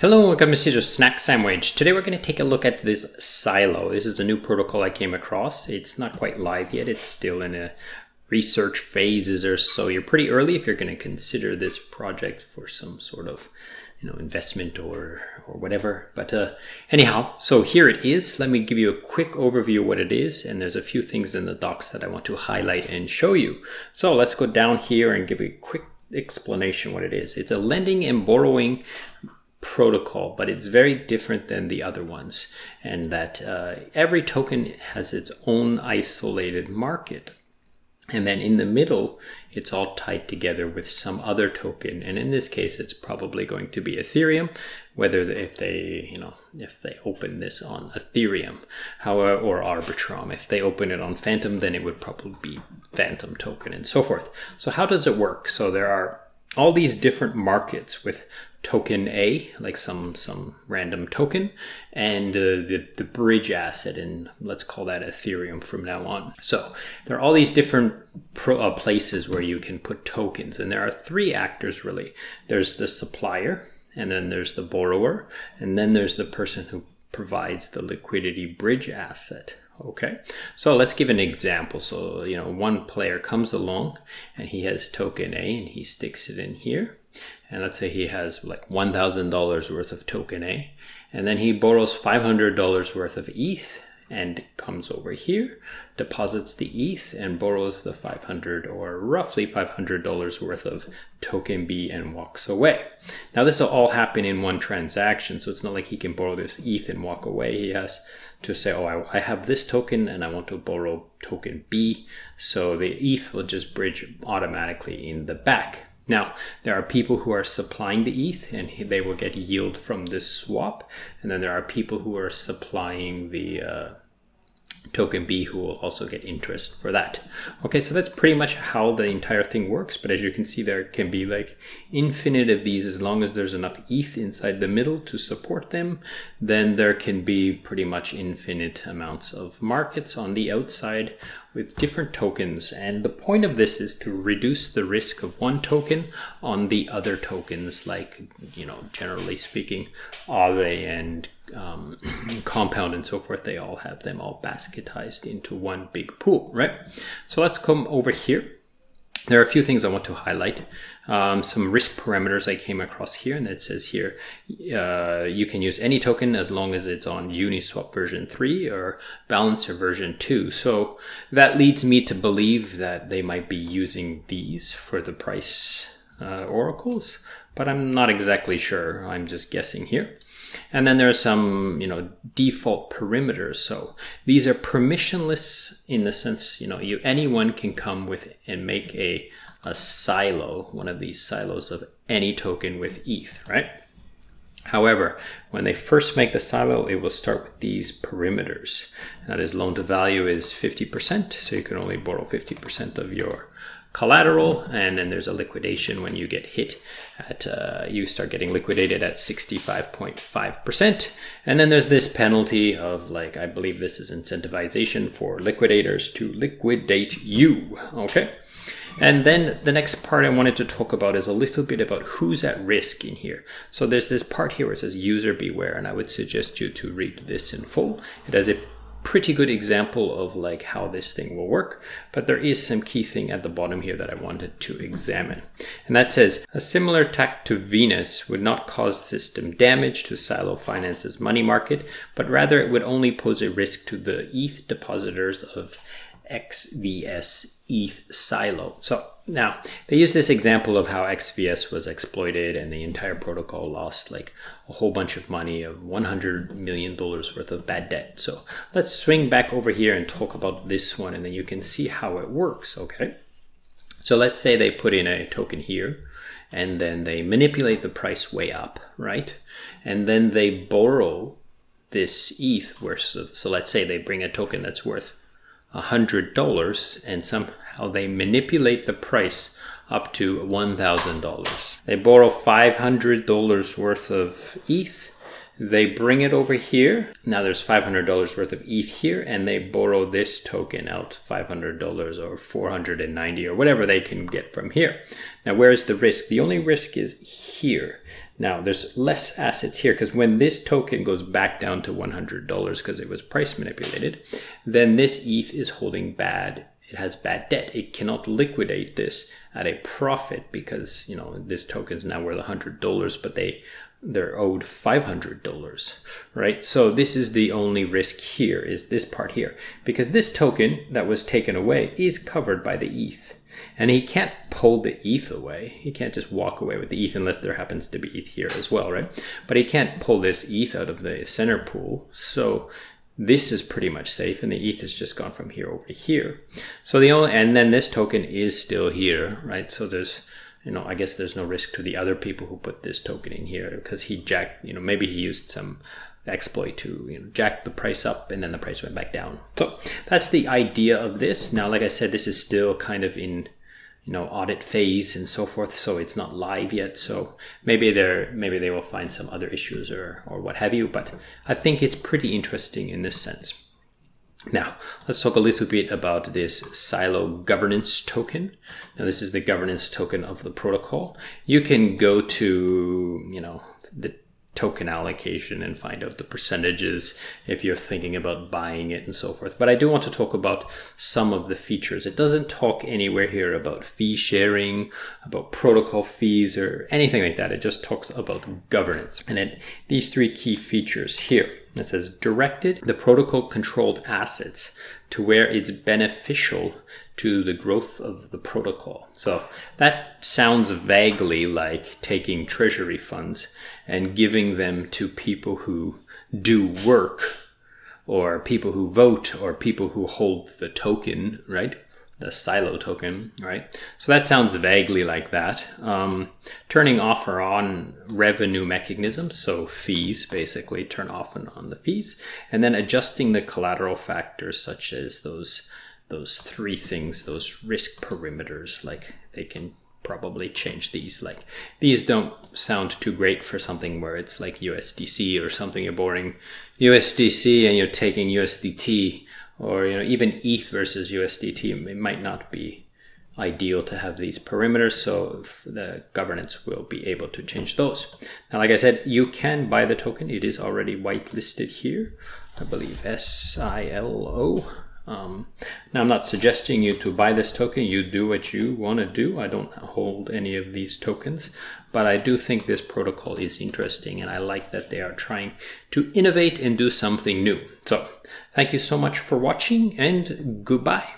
Hello, welcome to CEAZOR Snack Sandwich. Today we're going to take a look at this silo. This is a new protocol I came across. It's not quite live yet. It's still in a research phases or so. You're pretty early if you're going to consider this project for some sort of investment or whatever. But anyhow, so here it is. Let me give you a quick overview of what it is. And there's a few things in the docs that I want to highlight and show you. So let's go down here and give you a quick explanation what it is. It's a lending and borrowing protocol, but it's very different than the other ones, and that every token has its own isolated market, and then in the middle it's all tied together with some other token, and in this case it's probably going to be Ethereum, whether if they open this on Ethereum, however, or Arbitrum. If they open it on Phantom, then it would probably be Phantom token and so forth. So how does it work? So there are all these different markets with token A, like some random token, and the bridge asset, and let's call that Ethereum from now on. So there are all these different places where you can put tokens, and there are three actors really. There's the supplier, and then there's the borrower, and then there's the person who provides the liquidity bridge asset. Okay, so let's give an example. So, one player comes along and he has token A and he sticks it in here. And let's say he has like $1,000 worth of token A, and then he borrows $500 worth of ETH and comes over here, deposits the ETH and borrows the $500 or roughly $500 worth of token B and walks away. Now this will all happen in one transaction, so it's not like he can borrow this ETH and walk away. He has to say, oh, I have this token and I want to borrow token B. So the ETH will just bridge automatically in the back. Now, there are people who are supplying the ETH and they will get yield from this swap. And then there are people who are supplying the token B who will also get interest for that. Okay, so that's pretty much how the entire thing works. But as you can see, there can be like infinite of these as long as there's enough ETH inside the middle to support them. Then there can be pretty much infinite amounts of markets on the outside with different tokens. And the point of this is to reduce the risk of one token on the other tokens, like, generally speaking, Aave and Compound and so forth. They all have them all basketized into one big pool, right? So let's come over here. There are a few things I want to highlight. Some risk parameters I came across here, and it says here you can use any token as long as it's on Uniswap version 3 or Balancer version 2. So that leads me to believe that they might be using these for the price oracles, but I'm not exactly sure. I'm just guessing here. And then there are some, default perimeters. So these are permissionless in the sense, anyone can come with and make a silo, one of these silos of any token with ETH, right? However, when they first make the silo, it will start with these perimeters. That is, loan to value is 50%, so you can only borrow 50% of your collateral, and then there's a liquidation when you get hit at you start getting liquidated at 65.5%, and then there's this penalty of, like, I believe this is incentivization for liquidators to liquidate you. Okay, and then the next part I wanted to talk about is a little bit about who's at risk in here. So there's this part here where it says user beware, and I would suggest you to read this in full. It has a pretty good example of like how this thing will work, but there is some key thing at the bottom here that I wanted to examine, and that says a similar attack to Venus would not cause system damage to Silo Finance's money market, but rather it would only pose a risk to the ETH depositors of XVS ETH silo. So now they use this example of how XVS was exploited and the entire protocol lost like a whole bunch of money of $100 million worth of bad debt. So let's swing back over here and talk about this one, and then you can see how it works. Okay, so let's say they put in a token here and then they manipulate the price way up, right? And then they borrow this ETH worth. So let's say they bring a token that's worth $100 and somehow they manipulate the price up to $1,000. They borrow $500 worth of ETH, They bring it over here. Now there's $500 worth of ETH here, and they borrow this token out, $500 or 490 or whatever they can get from here. Now, where is the risk? The only risk is here. Now, there's less assets here because when this token goes back down to $100 because it was price manipulated, then this ETH is holding bad. It has bad debt. It cannot liquidate this at a profit because, you know, this token is now worth $100, but they're owed $500, right? So this is the only risk here, is this part here, because this token that was taken away is covered by the ETH, and he can't pull the ETH away. He can't just walk away with the ETH unless there happens to be ETH here as well, right? But he can't pull this ETH out of the center pool. So this is pretty much safe, and the ETH has just gone from here over to here. So and then this token is still here, right? So there's, you know, I guess there's no risk to the other people who put this token in here because he jacked, you know, maybe he used some exploit to, you know, jack the price up and then the price went back down. So that's the idea of this. Now, like I said, this is still kind of in, you know, audit phase and so forth, so it's not live yet. So maybe they will find some other issues or what have you, but I think it's pretty interesting in this sense. Now, let's talk a little bit about this Silo governance token. Now, this is the governance token of the protocol. You can go to, you know, the token allocation and find out the percentages if you're thinking about buying it and so forth. But I do want to talk about some of the features. It doesn't talk anywhere here about fee sharing, about protocol fees or anything like that. It just talks about governance. And these three key features here. It says directed the protocol controlled assets to where it's beneficial to the growth of the protocol. So that sounds vaguely like taking treasury funds and giving them to people who do work, or people who vote, or people who hold the token, right? The Silo token, right? So that sounds vaguely like that. Turning off or on revenue mechanisms, so fees, basically turn off and on the fees, and then adjusting the collateral factors such as those three things, those risk perimeters, like they can probably change these. Like these don't sound too great for something where it's like USDC or something. You're borrowing USDC and you're taking USDT, or, you know, even ETH versus USDT. It might not be ideal to have these perimeters, so the governance will be able to change those. Now, like I said, you can buy the token. It is already whitelisted here, I believe SILO. Now, I'm not suggesting you to buy this token. You do what you want to do. I don't hold any of these tokens, but I do think this protocol is interesting, and I like that they are trying to innovate and do something new. So thank you so much for watching, and goodbye.